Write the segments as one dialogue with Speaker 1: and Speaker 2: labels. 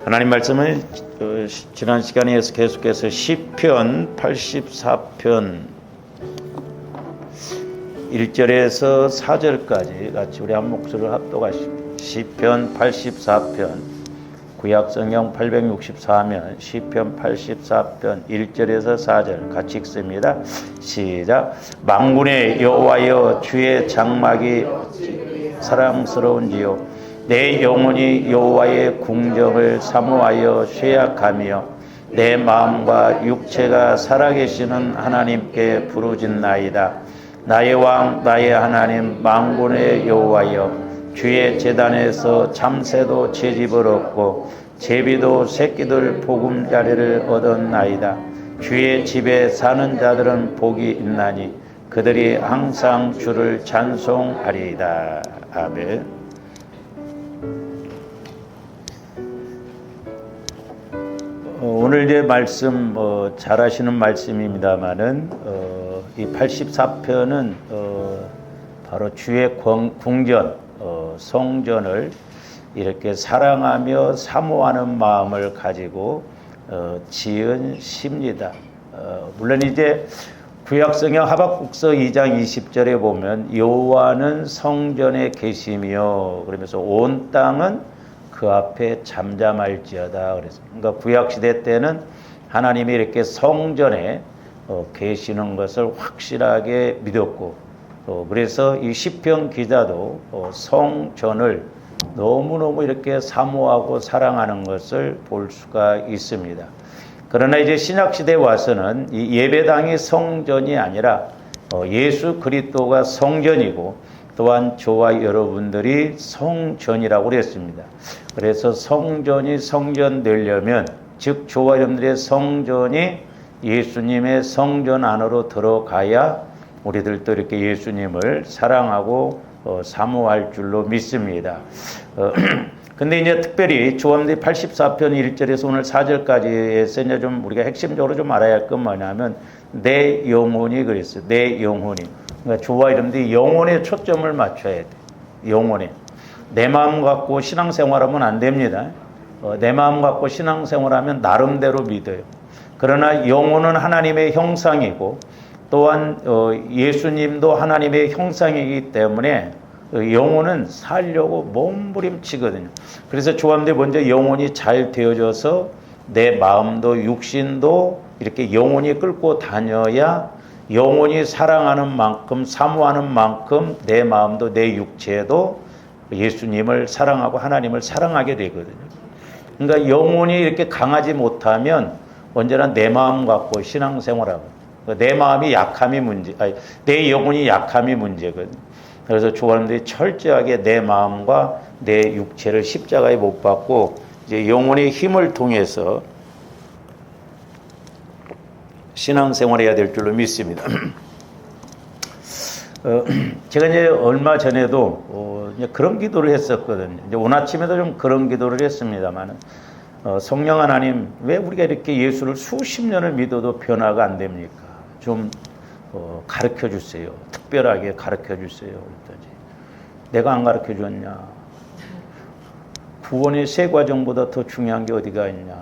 Speaker 1: 하나님 말씀은 지난 시간에 계속해서 시편 84편 1절에서 4절까지 같이 우리 한 목소리를 합독하십니다. 시편 84편 구약성경 864면 시편 84편 1절에서 4절 같이 읽습니다. 시작. 만군의 여호와여 주의 장막이 사랑스러운지요 내 영혼이 여호와의 궁정을 사모하여 쇠약하며 내 마음과 육체가 살아계시는 하나님께 부르짖나이다. 나의 왕 나의 하나님 만군의 여호와여 주의 제단에서 참새도 제 집을 얻고 제비도 새끼들 보금자리를 얻었나이다. 주의 집에 사는 자들은 복이 있나니 그들이 항상 주를 찬송하리이다. 아멘. 오늘 이제 말씀 잘 하시는 말씀입니다만은 이 84편은 바로 주의 궁전 성전을 이렇게 사랑하며 사모하는 마음을 가지고 지은 시입니다. 물론 이제 구약성경 하박국서 2장 20절에 보면 여호와는 성전에 계시며 그러면서 온 땅은 그 앞에 잠잠할지어다 그랬어요. 그러니까 구약시대 때는 하나님이 이렇게 성전에 계시는 것을 확실하게 믿었고 그래서 이 시편 기자도 성전을 너무너무 이렇게 사모하고 사랑하는 것을 볼 수가 있습니다. 그러나 이제 신약시대에 와서는 이 예배당이 성전이 아니라 예수 그리스도가 성전이고 또한 저와 여러분들이 성전이라고 그랬습니다. 그래서 성전이 성전 되려면 즉 저와 여러분들의 성전이 예수님의 성전 안으로 들어가야 우리들도 이렇게 예수님을 사랑하고 사모할 줄로 믿습니다. 근데 이제 특별히 조함대 84편 1절에서 오늘 4절까지에서 이제 좀 우리가 핵심적으로 좀 알아야 할 건 뭐냐면 내 영혼이 그랬어요. 내 영혼이. 그러니까 저와 여러분들이 영혼에 초점을 맞춰야 돼. 영혼에. 내 마음 갖고 신앙생활하면 안 됩니다. 내 마음 갖고 신앙생활하면 나름대로 믿어요. 그러나 영혼은 하나님의 형상이고 또한 예수님도 하나님의 형상이기 때문에 영혼은 살려고 몸부림치거든요. 그래서 조함대 먼저 영혼이 잘 되어져서 내 마음도 육신도 이렇게 영혼이 끌고 다녀야 영혼이 사랑하는 만큼 사모하는 만큼 내 마음도 내 육체도 예수님을 사랑하고 하나님을 사랑하게 되거든요. 그러니까 영혼이 이렇게 강하지 못하면 언제나 내 마음 갖고 신앙생활하고 내 마음이 약함이 문제, 아니 내 영혼이 약함이 문제거든요. 그래서 조합원들이 철저하게 내 마음과 내 육체를 십자가에 못 박고 이제 영혼의 힘을 통해서 신앙생활해야 될 줄로 믿습니다. 제가 이제 얼마 전에도 이제 그런 기도를 했었거든요. 이제 오늘 아침에도 좀 그런 기도를 했습니다만, 성령 하나님, 왜 우리가 이렇게 예수를 수십 년을 믿어도 변화가 안 됩니까? 좀 가르쳐 주세요. 특별하게 가르쳐 주세요. 그랬더니 내가 안 가르쳐 줬냐? 구원의 세 과정보다 더 중요한 게 어디가 있냐?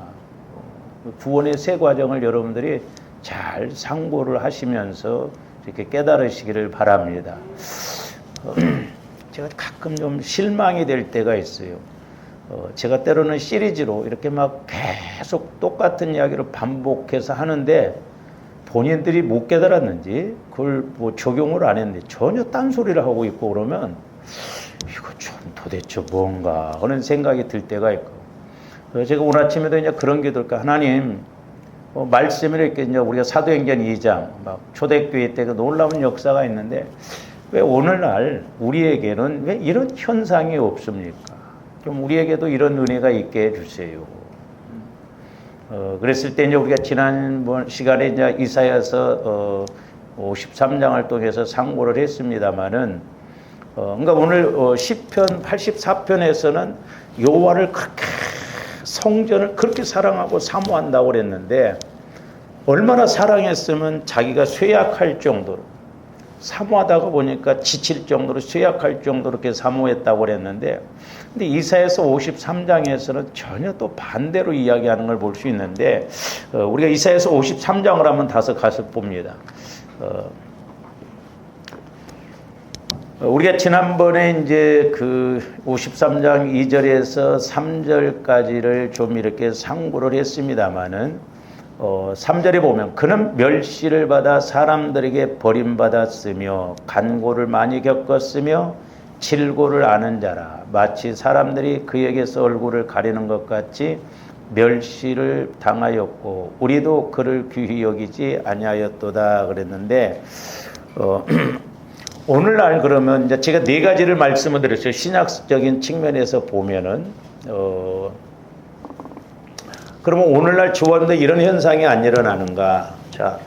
Speaker 1: 구원의 세 과정을 여러분들이 잘 상고를 하시면서 이렇게 깨달으시기를 바랍니다. 제가 가끔 좀 실망이 될 때가 있어요. 제가 때로는 시리즈로 이렇게 막 계속 똑같은 이야기를 반복해서 하는데 본인들이 못 깨달았는지 그걸 뭐 적용을 안 했는데 전혀 딴소리를 하고 있고 그러면 이거 좀 도대체 뭔가 하는 생각이 들 때가 있고 그래서 제가 오늘 아침에도 이제 그런 게 들까 하나님 말씀을 이렇게 이제 우리가 사도행전 2장 막 초대교회 때 그 놀라운 역사가 있는데 왜 오늘날 우리에게는 왜 이런 현상이 없습니까? 좀 우리에게도 이런 은혜가 있게 해주세요. 그랬을 때 이제 우리가 지난 시간에 이제 이사야서 53장을 통해서 상고를 했습니다만은 그러니까 오늘 시편 84편에서는 여호와를 그렇게 성전을 그렇게 사랑하고 사모한다고 그랬는데 얼마나 사랑했으면 자기가 쇠약할 정도로 사모하다가 보니까 지칠 정도로 쇠약할 정도로 이렇게 사모했다고 그랬는데, 근데 이사야서 53장에서는 전혀 또 반대로 이야기하는 걸 볼 수 있는데, 우리가 이사야서 53장을 한번 다시 가서 봅니다. 우리가 지난번에 이제 그 53장 2절에서 3절까지를 좀 이렇게 상고를 했습니다마는, 3절에 보면 그는 멸시를 받아 사람들에게 버림받았으며 간고를 많이 겪었으며 질고를 아는 자라. 마치 사람들이 그에게서 얼굴을 가리는 것 같이 멸시를 당하였고 우리도 그를 귀히 여기지 아니하였도다 그랬는데, 오늘날 그러면 이제 제가 네 가지를 말씀을 드렸어요. 신학적인 측면에서 보면은, 그러면 오늘날 주원도 이런 현상이 안 일어나는가? 자,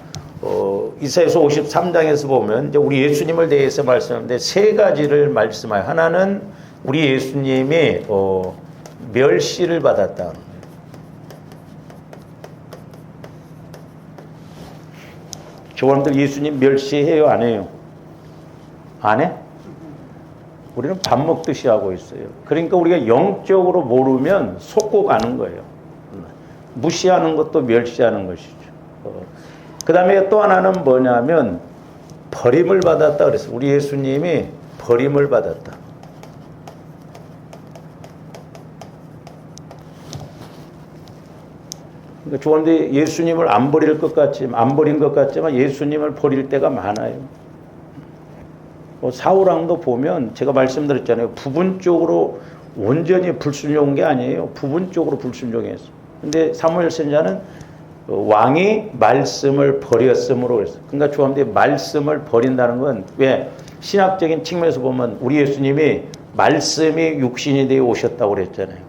Speaker 1: 이사야서 53장에서 보면 이제 우리 예수님을 대해서 말씀하는데 세 가지를 말씀해요. 하나는 우리 예수님이 멸시를 받았다. 저분들 예수님 멸시해요, 안 해요? 안 해? 우리는 밥 먹듯이 하고 있어요. 그러니까 우리가 영적으로 모르면 속고 가는 거예요. 무시하는 것도 멸시하는 것이죠. 그 다음에 또 하나는 뭐냐면 버림을 받았다 그랬어요. 우리 예수님이 버림을 받았다. 그러니까 좋은데 예수님을 안 버릴 것 같지만, 안 버린 것 같지만 예수님을 버릴 때가 많아요. 사울왕도 보면 제가 말씀드렸잖아요. 부분적으로 온전히 불순종한 게 아니에요. 부분적으로 불순종했어요. 근데 사무엘 선지자는 왕이 말씀을 버렸으므로 그랬어요. 그러니까 조합대 말씀을 버린다는 건 왜? 신학적인 측면에서 보면 우리 예수님이 말씀이 육신이 되어 오셨다고 그랬잖아요.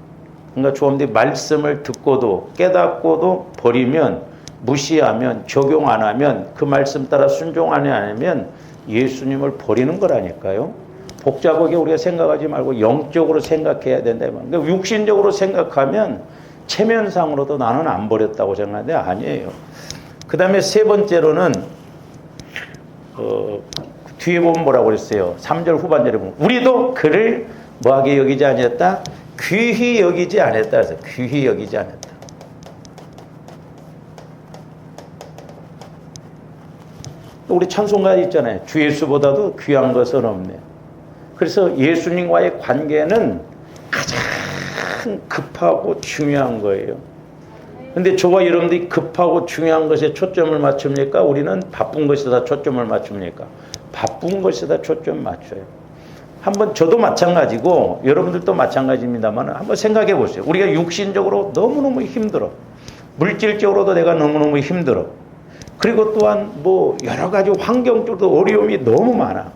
Speaker 1: 그러니까 조합대 말씀을 듣고도 깨닫고도 버리면, 무시하면, 적용 안 하면, 그 말씀 따라 순종 안 하면 예수님을 버리는 거라니까요. 복잡하게 우리가 생각하지 말고 영적으로 생각해야 된다. 그러니까 육신적으로 생각하면 체면상으로도 나는 안 버렸다고 생각하는데 아니에요. 그 다음에 세 번째로는 뒤에 보면 뭐라고 그랬어요? 3절 후반절에 보면 우리도 그를 뭐하게 여기지 않았다? 귀히 여기지 않았다. 그래서 귀히 여기지 않았다. 우리 찬송가 있잖아요. 주 예수보다도 귀한 것은 없네. 그래서 예수님과의 관계는 가장 급하고 중요한 거예요. 근데 저와 여러분들이 급하고 중요한 것에 초점을 맞춥니까? 우리는 바쁜 것에다 초점을 맞춥니까? 바쁜 것에다 초점 맞춰요. 한번 저도 마찬가지고 여러분들도 마찬가지입니다만 한번 생각해 보세요. 우리가 육신적으로 너무너무 힘들어. 물질적으로도 내가 너무너무 힘들어. 그리고 또한 뭐 여러 가지 환경적으로도 어려움이 너무 많아.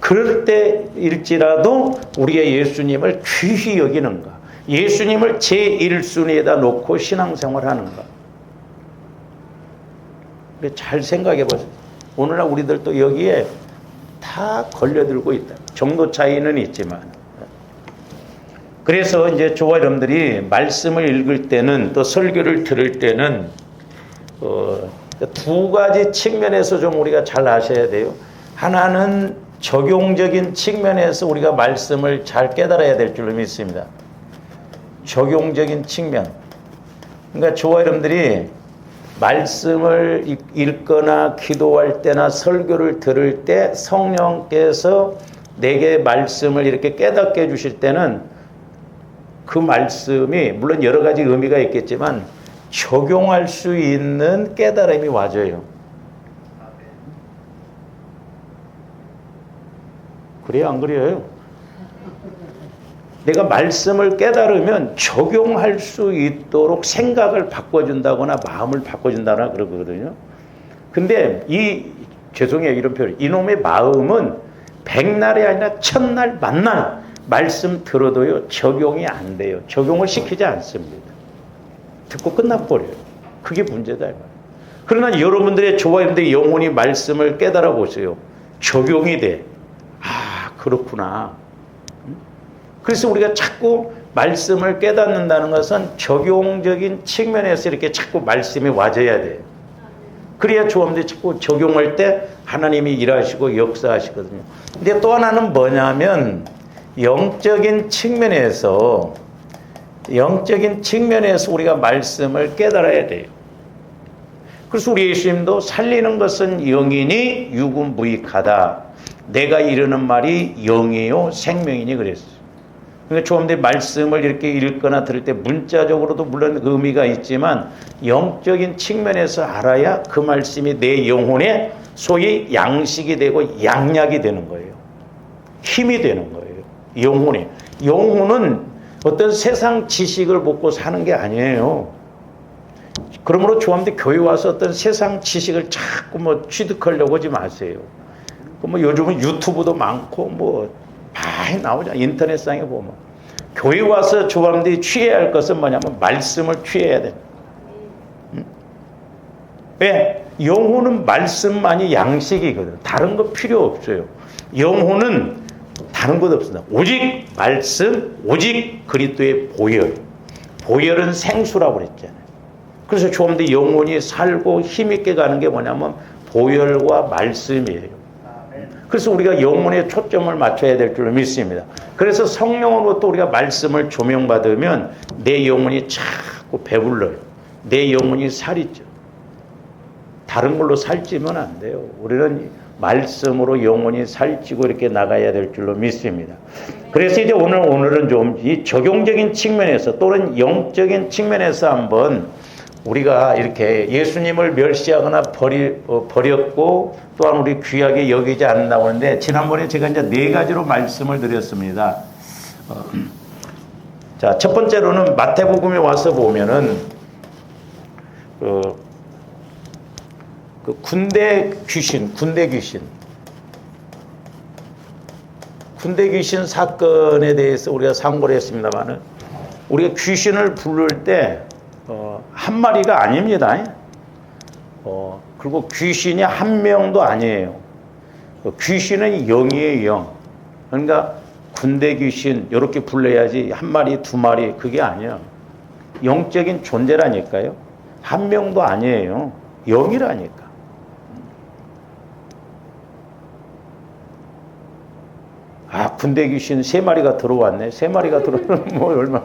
Speaker 1: 그럴 때일지라도 우리가 예수님을 귀히 여기는가? 예수님을 제1순위에다 놓고 신앙생활하는가? 잘 생각해 보세요. 오늘날 우리들도 여기에 다 걸려들고 있다. 정도 차이는 있지만. 그래서 이제 저와 여러분들이 말씀을 읽을 때는 또 설교를 들을 때는 두 가지 측면에서 좀 우리가 잘 아셔야 돼요. 하나는 적용적인 측면에서 우리가 말씀을 잘 깨달아야 될 줄로 믿습니다. 적용적인 측면. 그러니까 저와 여러분들이 말씀을 읽거나 기도할 때나 설교를 들을 때 성령께서 내게 말씀을 이렇게 깨닫게 해주실 때는 그 말씀이 물론 여러 가지 의미가 있겠지만 적용할 수 있는 깨달음이 와줘요. 그래요? 안 그래요? 내가 말씀을 깨달으면 적용할 수 있도록 생각을 바꿔준다거나 마음을 바꿔준다거나 그러거든요. 근데 죄송해요 이런 표현, 이놈의 마음은 백날이 아니라 천날 만날 말씀 들어도요 적용이 안 돼요. 적용을 시키지 않습니다. 듣고 끝나버려요. 그게 문제다. 그러나 여러분들의 저와 여러분들의 영혼이 말씀을 깨달아 보세요. 적용이 돼. 아 그렇구나. 그래서 우리가 자꾸 말씀을 깨닫는다는 것은 적용적인 측면에서 이렇게 자꾸 말씀이 와줘야 돼요. 그래야 조합들이 자꾸 적용할 때 하나님이 일하시고 역사하시거든요. 근데 또 하나는 뭐냐면 영적인 측면에서 우리가 말씀을 깨달아야 돼요. 그래서 우리 예수님도 살리는 것은 영이니 육은 무익하다. 내가 이르는 말이 영이요 생명이니 그랬어요. 그러니까 조합들이 말씀을 이렇게 읽거나 들을 때 문자적으로도 물론 의미가 있지만 영적인 측면에서 알아야 그 말씀이 내 영혼에 소위 양식이 되고 양약이 되는 거예요. 힘이 되는 거예요. 영혼은 어떤 세상 지식을 먹고 사는 게 아니에요. 그러므로 조합들 교회 와서 어떤 세상 지식을 자꾸 뭐 취득하려고 하지 마세요. 뭐 요즘은 유튜브도 많고 뭐 많이 나오잖아. 인터넷상에 보면. 교회 와서 조합들이 취해야 할 것은 뭐냐면 말씀을 취해야 돼. 왜? 영혼은 말씀만이 양식이거든. 다른 거 필요 없어요. 영혼은 다른 것 없습니다. 오직 말씀, 오직 그리스도의 보혈. 보혈은 생수라고 그랬잖아요. 그래서 조합들이 영혼이 살고 힘있게 가는 게 뭐냐면 보혈과 말씀이에요. 그래서 우리가 영혼에 초점을 맞춰야 될 줄로 믿습니다. 그래서 성령으로부터 우리가 말씀을 조명받으면 내 영혼이 자꾸 배불러요. 내 영혼이 살이죠. 다른 걸로 살찌면 안 돼요. 우리는 말씀으로 영혼이 살찌고 이렇게 나가야 될 줄로 믿습니다. 그래서 이제 오늘은 좀 이 적용적인 측면에서 또는 영적인 측면에서 한번 우리가 이렇게 예수님을 멸시하거나 버렸고 또한 우리 귀하게 여기지 않는다고 하는데 지난번에 제가 이제 4가지로 말씀을 드렸습니다. 자, 첫 번째로는 마태복음에 와서 보면은 그 군대 귀신 사건에 대해서 우리가 상고를 했습니다만은 우리가 귀신을 부를 때 한 마리가 아닙니다. 그리고 귀신이 한 명도 아니에요. 귀신은 영이에요, 영. 그러니까 군대 귀신 이렇게 불러야지 한 마리, 두 마리 그게 아니야. 영적인 존재라니까요. 한 명도 아니에요. 영이라니까. 아, 군대 귀신 3마리가 들어왔네. 3마리가 들어오면 뭐 얼마.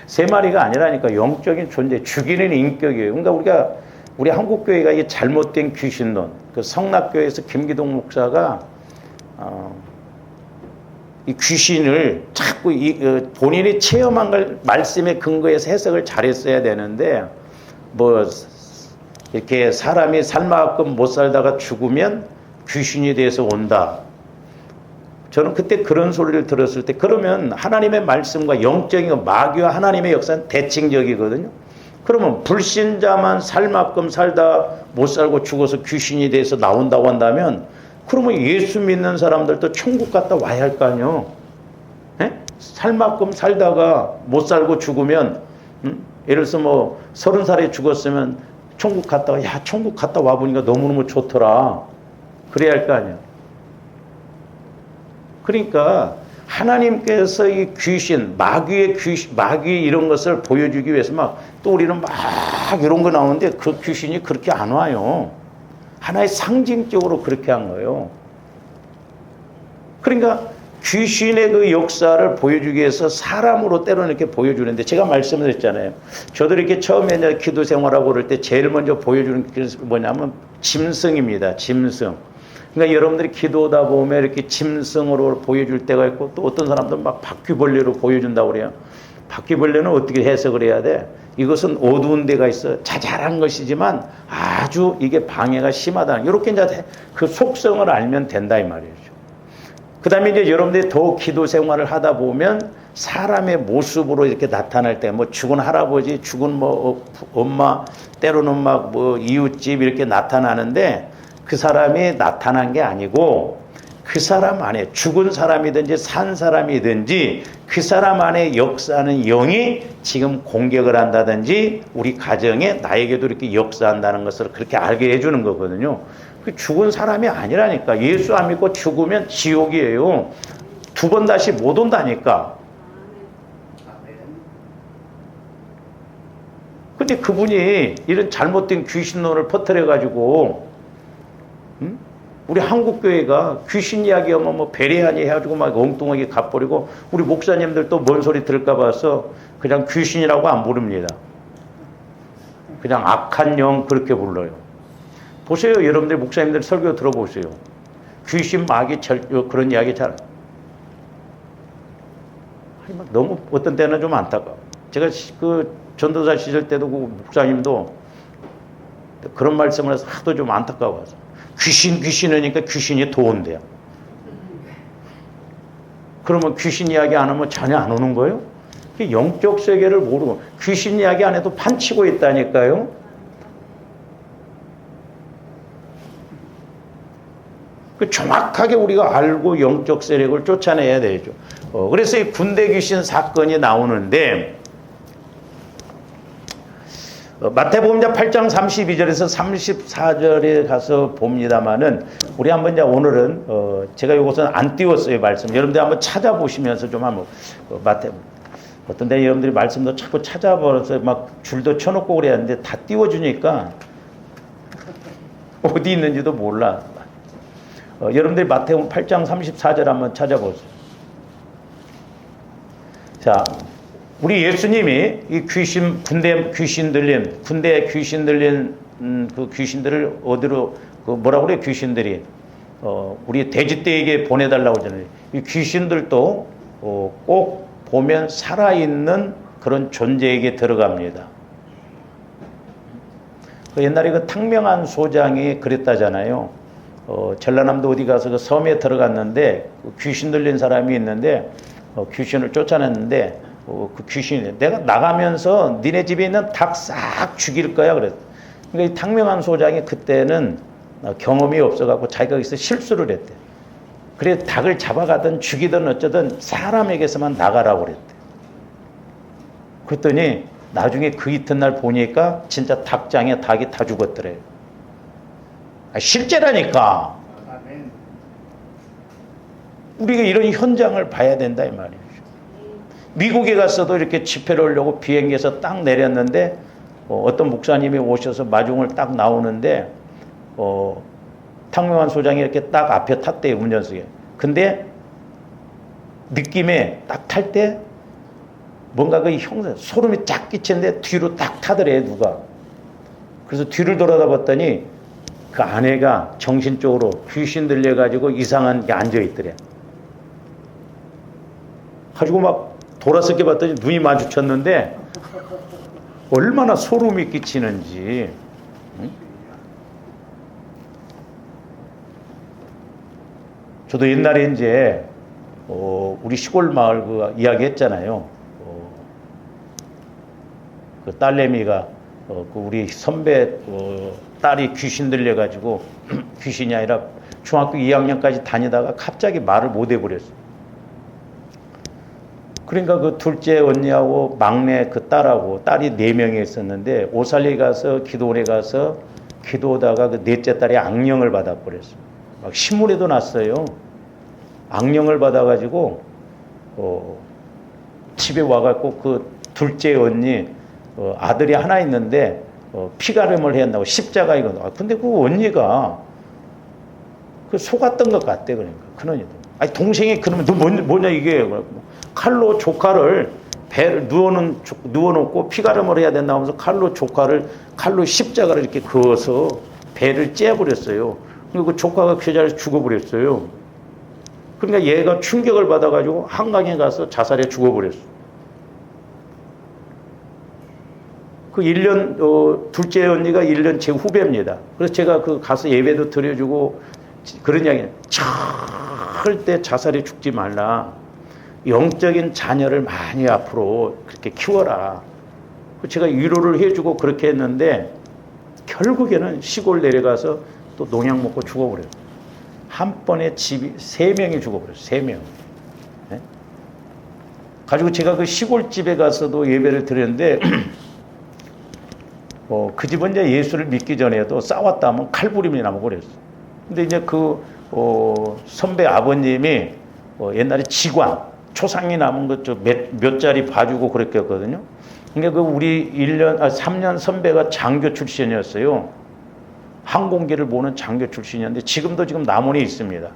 Speaker 1: 3마리가 아니라니까 영적인 존재, 죽이는 인격이에요. 그러니까 우리 한국교회가 이 잘못된 귀신론, 그 성락교회에서 김기동 목사가 이 귀신을 자꾸 본인이 체험한 걸 말씀에 근거해서 해석을 잘했어야 되는데 뭐 이렇게 사람이 살만큼 못 살다가 죽으면 귀신이 돼서 온다. 저는 그때 그런 소리를 들었을 때 그러면 하나님의 말씀과 영적인 마귀와 하나님의 역사는 대칭적이거든요. 그러면 불신자만 살만큼 살다 못 살고 죽어서 귀신이 돼서 나온다고 한다면 그러면 예수 믿는 사람들도 천국 갔다 와야 할 거 아니에요. 살만큼 살다가 못 살고 죽으면 예를 들어서 뭐 30살에 죽었으면 천국 갔다가 야 천국 갔다 와보니까 너무너무 좋더라. 그래야 할 거 아니에요. 그러니까 하나님께서 이 귀신, 마귀 이런 것을 보여주기 위해서 또 우리는 막 이런 거 나오는데 그 귀신이 그렇게 안 와요. 하나의 상징적으로 그렇게 한 거예요. 그러니까 귀신의 그 역사를 보여주기 위해서 사람으로 때로는 이렇게 보여주는데 제가 말씀드렸잖아요. 저도 이렇게 처음에 이제 기도 생활하고 그럴 때 제일 먼저 보여주는 게 뭐냐면 짐승입니다. 짐승. 그러니까 여러분들이 기도하다 보면 이렇게 짐승으로 보여줄 때가 있고 또 어떤 사람들은 막 바퀴벌레로 보여준다고 그래요. 바퀴벌레는 어떻게 해석을 해야 돼? 이것은 어두운 데가 있어. 자잘한 것이지만 아주 이게 방해가 심하다. 이렇게 이제 그 속성을 알면 된다 이 말이죠. 그 다음에 이제 여러분들이 더 기도 생활을 하다 보면 사람의 모습으로 이렇게 나타날 때 뭐 죽은 할아버지, 죽은 뭐 엄마, 때로는 막 뭐 이웃집 이렇게 나타나는데 그 사람이 나타난 게 아니고 그 사람 안에 죽은 사람이든지 산 사람이든지 그 사람 안에 역사하는 영이 지금 공격을 한다든지 우리 가정에 나에게도 이렇게 역사한다는 것을 그렇게 알게 해주는 거거든요. 그 죽은 사람이 아니라니까. 예수 안 믿고 죽으면 지옥이에요. 2번 다시 못 온다니까. 근데 그분이 이런 잘못된 귀신론을 퍼뜨려가지고, 우리 한국교회가 귀신 이야기하면 뭐 배려하니 해가지고 막 엉뚱하게 갚버리고, 우리 목사님들 또 뭔 소리 들을까 봐서 그냥 귀신이라고 안 부릅니다. 그냥 악한 영 그렇게 불러요. 보세요. 여러분들 목사님들 설교 들어보세요. 귀신, 마귀, 그런 이야기 잘. 너무 어떤 때는 좀 안타까워. 제가 그 전도사 시절 때도 그 목사님도 그런 말씀을 해서 하도 좀 안타까워서 귀신 하니까 귀신이 더 온대요. 그러면 귀신 이야기 안 하면 전혀 안 오는 거예요? 영적 세계를 모르고 귀신 이야기 안 해도 판치고 있다니까요. 정확하게 우리가 알고 영적 세력을 쫓아내야 되죠. 그래서 이 군대 귀신 사건이 나오는데 마태복음 8장 32절에서 34절에 가서 봅니다만은 우리 한번 이제 오늘은 제가 이것은 안 띄웠어요 말씀. 여러분들 한번 찾아보시면서 좀 한번 어떤 데 여러분들이 말씀도 자꾸 찾아보면서 막 줄도 쳐놓고 그래야 하는데 다 띄워주니까 어디 있는지도 몰라. 여러분들이 마태복음 8장 34절 한번 찾아보세요. 자, 우리 예수님이 이 군대 귀신 들린 그 귀신들을 어디로 뭐라고 그래요? 귀신들이 우리 돼지떼에게 보내달라고 하잖아요. 이 귀신들도 꼭 보면 살아있는 그런 존재에게 들어갑니다. 옛날에 그 탕명한 소장이 그랬다잖아요. 전라남도 어디 가서 그 섬에 들어갔는데 귀신 들린 사람이 있는데 귀신을 쫓아냈는데 그 귀신이 내가 나가면서 니네 집에 있는 닭 싹 죽일 거야 그랬어. 그러니까 이 탕명한 소장이 그때는 경험이 없어갖고 자기가 거기서 실수를 했대. 그래 닭을 잡아가든 죽이든 어쩌든 사람에게서만 나가라고 그랬대. 그랬더니 나중에 그 이튿날 보니까 진짜 닭장에 닭이 다 죽었더래요. 실제라니까. 우리가 이런 현장을 봐야 된다 이 말이죠. 미국에 갔어도 이렇게 집회를 하려고 비행기에서 딱 내렸는데 어떤 목사님이 오셔서 마중을 딱 나오는데 탕명한 소장이 이렇게 딱 앞에 탔대요 운전석에. 근데 느낌에 딱 탈 때 뭔가 그 형상 소름이 쫙 끼치는데 뒤로 딱 타더래 누가. 그래서 뒤를 돌아다봤더니 그 아내가 정신적으로 귀신 들려가지고 이상한 게 앉아있더래. 가지고 막 돌아서게 봤더니 눈이 마주쳤는데 얼마나 소름이 끼치는지. 응? 저도 옛날에 이제 우리 시골 마을 그 이야기 했잖아요. 그 딸내미가 그 우리 선배 딸이 귀신 들려가지고 귀신이 아니라 중학교 2학년까지 다니다가 갑자기 말을 못 해버렸어요. 그러니까 그 둘째 언니하고 막내 그 딸하고 딸이 4명이 있었는데 오살리 가서 기도원에 가서 기도하다가 그 넷째 딸이 악령을 받아버렸어요. 막 신문에도 났어요. 악령을 받아가지고 집에 와갖고 그 둘째 언니 아들이 하나 있는데 피가름을 해야 한다고 십자가이거든. 근데 그 언니가 그 속았던 것 같대. 그러니까 큰언니도 아니 동생이 그러면 너 뭐냐 이게 칼로 조카를 배를 누워놓고 피가름을 해야 된다 하면서 칼로 십자가를 이렇게 그어서 배를 째버렸어요. 그리고 그 조카가 그 자리에서 죽어버렸어요. 그러니까 얘가 충격을 받아가지고 한강에 가서 자살해 죽어버렸어. 그 1년, 둘째 언니가 1년 제 후배입니다. 그래서 제가 그 가서 예배도 드려주고 그런 이야기, 절대 자살해 죽지 말라. 영적인 자녀를 많이 앞으로 그렇게 키워라. 제가 위로를 해주고 그렇게 했는데 결국에는 시골 내려가서 또 농약 먹고 죽어버려요. 한 번에 집이 3명이 죽어버렸어요. 3명. 네? 가지고 제가 그 시골집에 가서도 예배를 드렸는데 그 집은 이제 예수를 믿기 전에도 싸웠다 하면 칼부림이 나고 그랬어요. 근데 이제 그 선배 아버님이 옛날에 직관 초상이 남은 것 몇 자리 봐주고 그랬거든요. 그러니까 그 우리 3년 선배가 장교 출신이었어요. 항공기를 모는 장교 출신이었는데 지금도 지금 남원에 있습니다.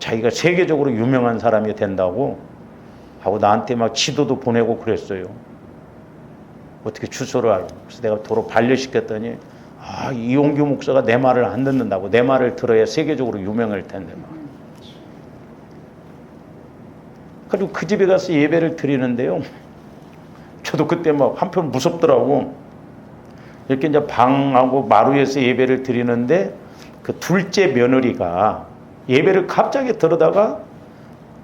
Speaker 1: 자기가 세계적으로 유명한 사람이 된다고 하고 나한테 막 지도도 보내고 그랬어요. 어떻게 주소를 알고. 그래서 내가 도로 반려시켰더니 이용규 목사가 내 말을 안 듣는다고. 내 말을 들어야 세계적으로 유명할 텐데 막. 그리고 그 집에 가서 예배를 드리는데요. 저도 그때 막 한편 무섭더라고. 이렇게 이제 방하고 마루에서 예배를 드리는데 그 둘째 며느리가 예배를 갑자기 들어다가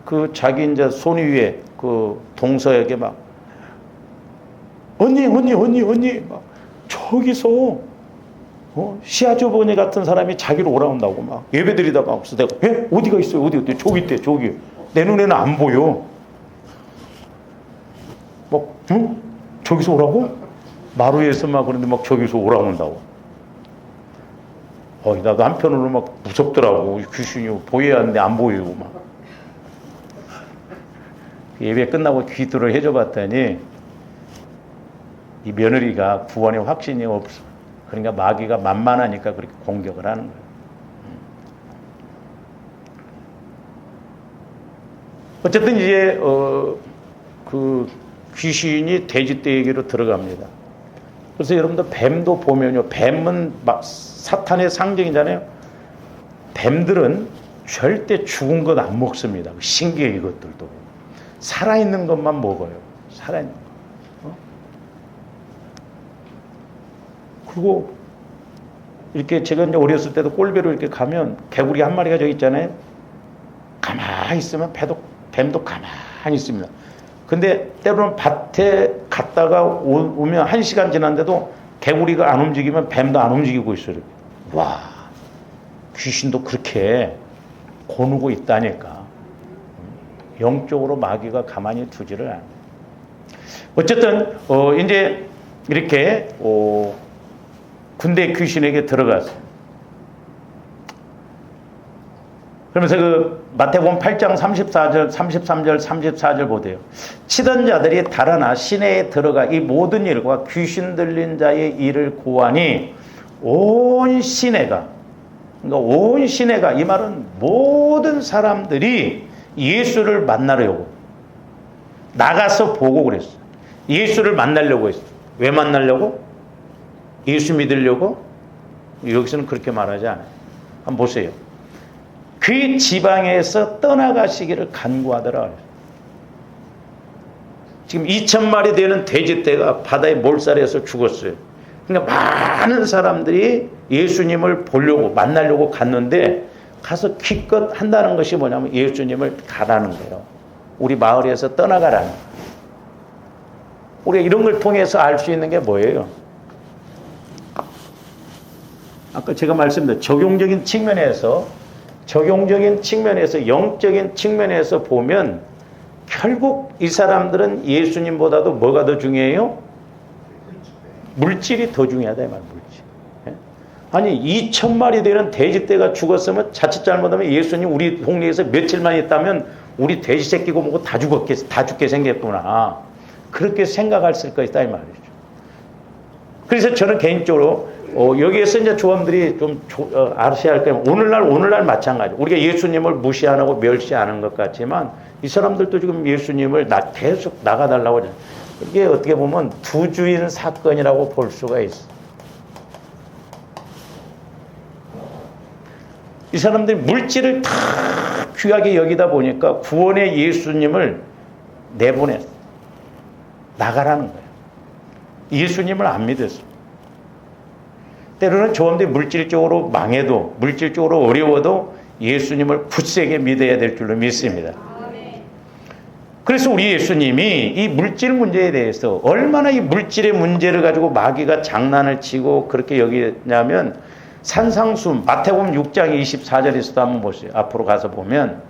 Speaker 1: 그 자기 이제 손 위에 그 동서에게 막 언니 막 저기서 시아주버니 같은 사람이 자기를 오라온다고 막 예배 드리다가 없어. 내가 어디가 있어요? 어디 저기 있대. 저기 내 눈에는 안 보여. 막 저기서 오라고? 마루에서 막 그런데 막 저기서 오라고 한다고. 나도 한편으로 막 무섭더라고. 귀신이 보여야 하는데 안 보이고 막. 예배 끝나고 기도를 해줘 봤더니 이 며느리가 구원의 확신이 없어. 그러니까 마귀가 만만하니까 그렇게 공격을 하는 거예요. 어쨌든 이제 그 귀신이 돼지떼에게로 들어갑니다. 그래서 여러분들 뱀도 보면요, 뱀은 막 사탄의 상징이잖아요. 뱀들은 절대 죽은 것 안 먹습니다. 신기해. 이것들도 살아있는 것만 먹어요. 살아있는 거. 그리고 이렇게 제가 이제 어렸을 때도 꼴배로 이렇게 가면 개구리 한 마리가 저기 있잖아요. 가만히 있으면 뱀도 가만히 있습니다. 근데 때로는 밭에 갔다가 오면 1시간 지났는데도 개구리가 안 움직이면 뱀도 안 움직이고 있어요. 와, 귀신도 그렇게 고누고 있다니까. 영적으로 마귀가 가만히 두지를 않아요. 어쨌든 이제 이렇게 군대 귀신에게 들어갔어요. 그러면서 그 마태복음 8장 34절, 33절, 34절 보세요. 치던 자들이 달아나 시내에 들어가 이 모든 일과 귀신 들린 자의 일을 고하니 온 시내가, 그러니까 온 시내가, 이 말은 모든 사람들이 예수를 만나려고 나가서 보고 그랬어요. 예수를 만나려고 했어요. 왜 만나려고? 예수 믿으려고? 여기서는 그렇게 말하지 않아요. 한번 보세요. 그 지방에서 떠나가시기를 간구하더라. 지금 2,000마리 되는 돼지떼가 바다의 몰살에서 죽었어요. 그러니까 많은 사람들이 예수님을 보려고 만나려고 갔는데 가서 기껏 한다는 것이 뭐냐면 예수님을 가라는 거예요. 우리 마을에서 떠나가라는 거예요. 우리가 이런 걸 통해서 알 수 있는 게 뭐예요? 아까 제가 말씀드린 적용적인 측면에서 영적인 측면에서 보면 결국 이 사람들은 예수님보다도 뭐가 더 중요해요? 물질이 더 중요하다 이 말. 물질. 아니 2,000마리 되는 돼지떼가 죽었으면 자칫 잘못하면 예수님 우리 동네에서 며칠만 있다면 우리 돼지 새끼고 뭐고 다 죽게 생겼구나. 그렇게 생각할 수가 있다 이 말이죠. 그래서 저는 개인적으로 여기에서 이제 조함들이 좀 아셔야 할 거예요. 오늘날 마찬가지. 우리가 예수님을 무시하고 멸시하는 것 같지만 이 사람들도 지금 예수님을 계속 나가달라고 하잖아요. 이게 어떻게 보면 두주인 사건이라고 볼 수가 있어. 이 사람들이 물질을 다 귀하게 여기다 보니까 구원의 예수님을 내보냈어. 나가라는 거예요. 예수님을 안 믿었어. 때로는 조함들이 물질적으로 망해도, 물질적으로 어려워도 예수님을 굳세게 믿어야 될 줄로 믿습니다. 그래서 우리 예수님이 이 물질 문제에 대해서 얼마나 이 물질의 문제를 가지고 마귀가 장난을 치고 그렇게 여기냐면 산상수 마태복음 6장 24절에서도 한번 보세요. 앞으로 가서 보면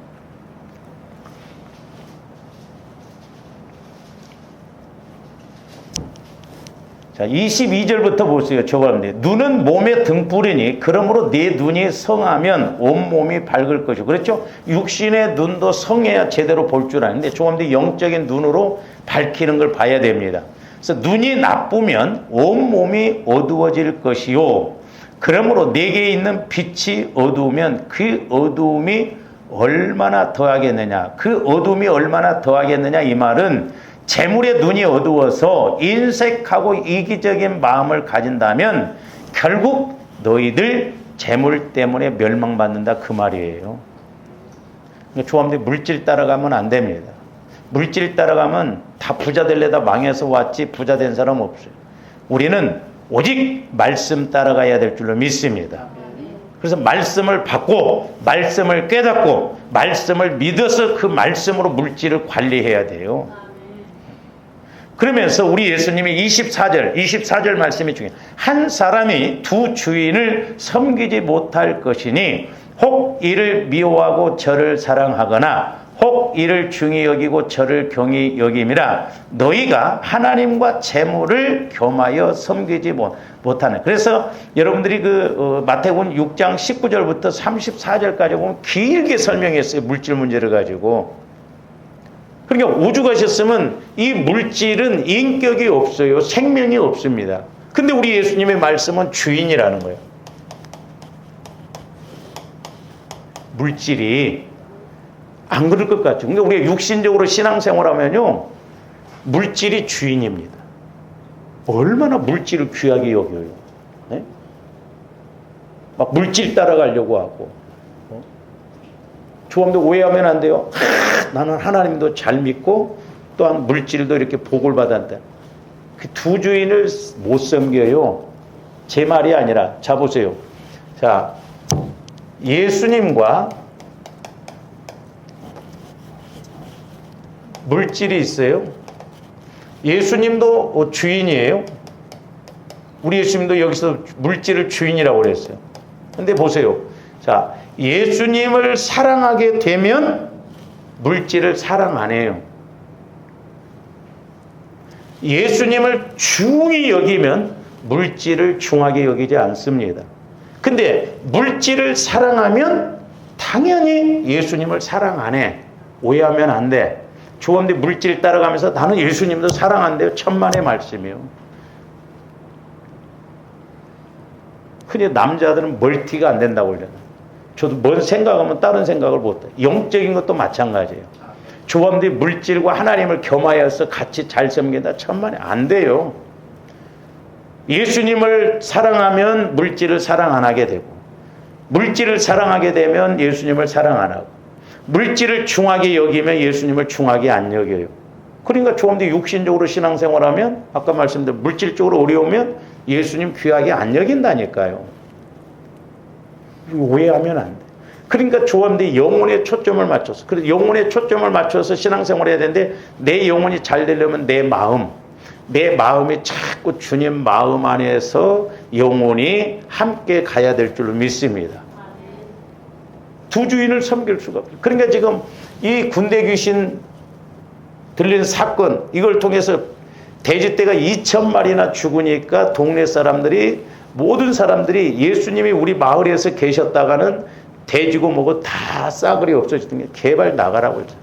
Speaker 1: 자, 22절부터 보세요. 저거인데 눈은 몸의 등불이니 그러므로 네 눈이 성하면 온몸이 밝을 것이고 그렇죠? 육신의 눈도 성해야 제대로 볼 줄 아는데 조금더 영적인 눈으로 밝히는 걸 봐야 됩니다. 그래서 눈이 나쁘면 온몸이 어두워질 것이요 그러므로 내게 있는 빛이 어두우면 그 어두움이 얼마나 더하겠느냐. 그 어두움이 얼마나 더하겠느냐 이 말은 재물의 눈이 어두워서 인색하고 이기적인 마음을 가진다면 결국 너희들 재물 때문에 멸망받는다 그 말이에요. 조합들 물질 따라가면 안 됩니다. 물질 따라가면 다 부자 되려다 망해서 왔지 부자 된 사람 없어요. 우리는 오직 말씀 따라가야 될 줄로 믿습니다. 그래서 말씀을 받고 말씀을 깨닫고 말씀을 믿어서 그 말씀으로 물질을 관리해야 돼요. 그러면서 우리 예수님이 24절 말씀이 중요해요. 한 사람이 두 주인을 섬기지 못할 것이니 혹 이를 미워하고 저를 사랑하거나 혹 이를 중히 여기고 저를 경히 여김이라 너희가 하나님과 재물을 겸하여 섬기지 못하는. 그래서 여러분들이 마태복음 6장 19절부터 34절까지 보면 길게 설명했어요. 물질 문제를 가지고. 그러니까 오죽하셨으면 이 물질은 인격이 없어요. 생명이 없습니다. 근데 우리 예수님의 말씀은 주인이라는 거예요. 물질이 안 그럴 것 같죠. 근데 우리가 육신적으로 신앙생활하면요, 물질이 주인입니다. 얼마나 물질을 귀하게 여겨요. 네? 막 물질 따라가려고 하고. 조금도 오해하면 안 돼요. 나는 하나님도 잘 믿고 또한 물질도 이렇게 복을 받았다. 그 두 주인을 못 섬겨요. 제 말이 아니라 자 보세요. 자, 예수님과 물질이 있어요. 예수님도 주인이에요. 우리 예수님도 여기서 물질을 주인이라고 그랬어요. 근데 보세요. 자, 예수님을 사랑하게 되면 물질을 사랑 안 해요. 예수님을 중히 여기면 물질을 중하게 여기지 않습니다. 근데 물질을 사랑하면 당연히 예수님을 사랑 안 해. 오해하면 안 돼. 좋은데 물질 따라가면서 나는 예수님도 사랑한대요. 천만의 말씀이요. 흔히 남자들은 멀티가 안 된다고 그러잖아요. 저도 뭔 생각하면 다른 생각을 못해요. 영적인 것도 마찬가지예요. 조범들이 물질과 하나님을 겸하여서 같이 잘 섬긴다. 천만에 안 돼요. 예수님을 사랑하면 물질을 사랑 안 하게 되고 물질을 사랑하게 되면 예수님을 사랑 안 하고 물질을 중하게 여기면 예수님을 중하게 안 여겨요. 그러니까 조범들이 육신적으로 신앙생활하면 아까 말씀드린 물질적으로 어려우면 예수님 귀하게 안 여긴다니까요. 오해하면 안 돼. 그러니까 조합들이 영혼에 초점을 맞춰서 그래서 영혼에 초점을 맞춰서 신앙생활을 해야 되는데 내 영혼이 잘 되려면 내 마음이 자꾸 주님 마음 안에서 영혼이 함께 가야 될 줄로 믿습니다. 두 주인을 섬길 수가 없어요. 그러니까 지금 이 군대 귀신 들린 사건 이걸 통해서 돼지떼가 2,000마리나 죽으니까 동네 사람들이 모든 사람들이 예수님이 우리 마을에서 계셨다가는 돼지고 뭐고 다 싸그리 없어지던 게 개발 나가라고 했죠.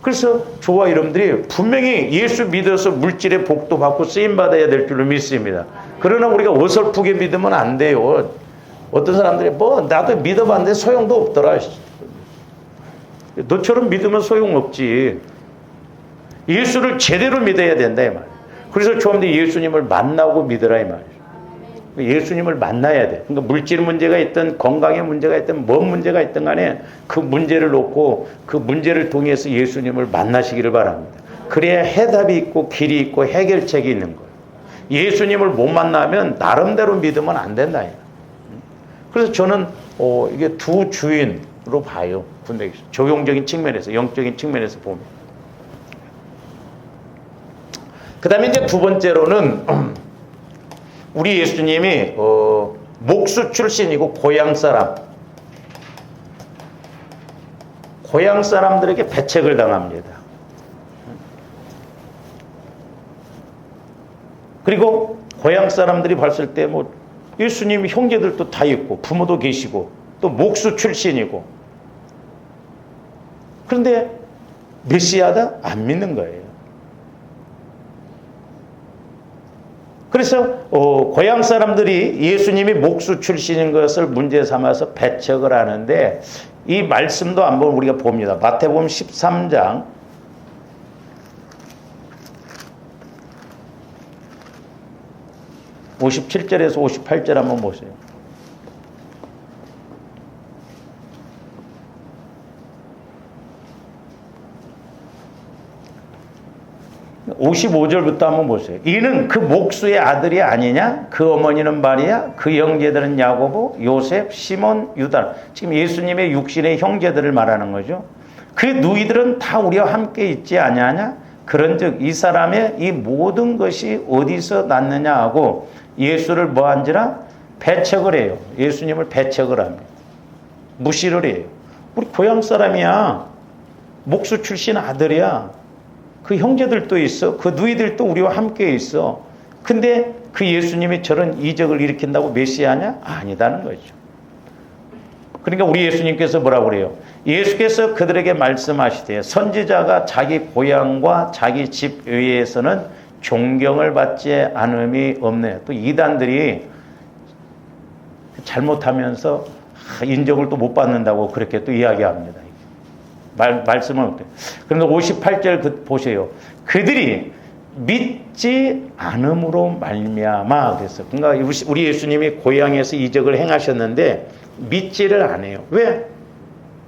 Speaker 1: 그래서 저와 여러분들이 분명히 예수 믿어서 물질의 복도 받고 쓰임받아야 될 줄로 믿습니다. 그러나 우리가 어설프게 믿으면 안 돼요. 어떤 사람들이 뭐 나도 믿어봤는데 소용도 없더라. 너처럼 믿으면 소용없지. 예수를 제대로 믿어야 된다 이 말. 그래서 처음에 예수님을 만나고 믿으라 이 말이에요. 예수님을 만나야 돼. 그러니까 물질 문제가 있든 건강의 문제가 있든 뭔 문제가 있든 간에 그 문제를 놓고 그 문제를 통해서 예수님을 만나시기를 바랍니다. 그래야 해답이 있고 길이 있고 해결책이 있는 거예요. 예수님을 못 만나면 나름대로 믿으면 안 된다. 그래서 저는 이게 두 주인으로 봐요. 적용적인 측면에서 영적인 측면에서 보면. 그 다음에 이제 두 번째로는 우리 예수님이 목수 출신이고 고향 사람들에게 배책을 당합니다. 그리고 고향 사람들이 봤을 때 뭐 예수님 형제들도 다 있고 부모도 계시고 또 목수 출신이고, 그런데 메시아다? 안 믿는 거예요. 그래서 고향 사람들이 예수님이 목수 출신인 것을 문제 삼아서 배척을 하는데, 이 말씀도 한번 우리가 봅니다. 마태복음 13장 57절에서 58절 한번 보세요. 55절부터 한번 보세요. 이는 그 목수의 아들이 아니냐? 그 어머니는 마리아, 그 형제들은 야고보, 요셉, 시몬, 유다. 지금 예수님의 육신의 형제들을 말하는 거죠. 그 누이들은 다 우리와 함께 있지 아니하냐? 그런즉 이 사람의 이 모든 것이 어디서 났느냐 하고 예수를 뭐한지라? 배척을 해요. 예수님을 배척을 합니다. 무시를 해요. 우리 고향 사람이야. 목수 출신 아들이야. 그 형제들도 있어. 그 누이들도 우리와 함께 있어. 근데 그 예수님이 저런 이적을 일으킨다고 메시아냐? 아니다는 거죠. 그러니까 우리 예수님께서 뭐라고 그래요? 예수께서 그들에게 말씀하시되 선지자가 자기 고향과 자기 집 외에서는 존경을 받지 않음이 없네. 또 이단들이 잘못하면서 인정을 또 못 받는다고 그렇게 또 이야기합니다. 말씀은 어때요? 그런데 58절 보세요. 그들이 믿지 않음으로 말미암아 그랬어요. 그러니까 우리 예수님이 고향에서 이적을 행하셨는데 믿지를 안 해요. 왜?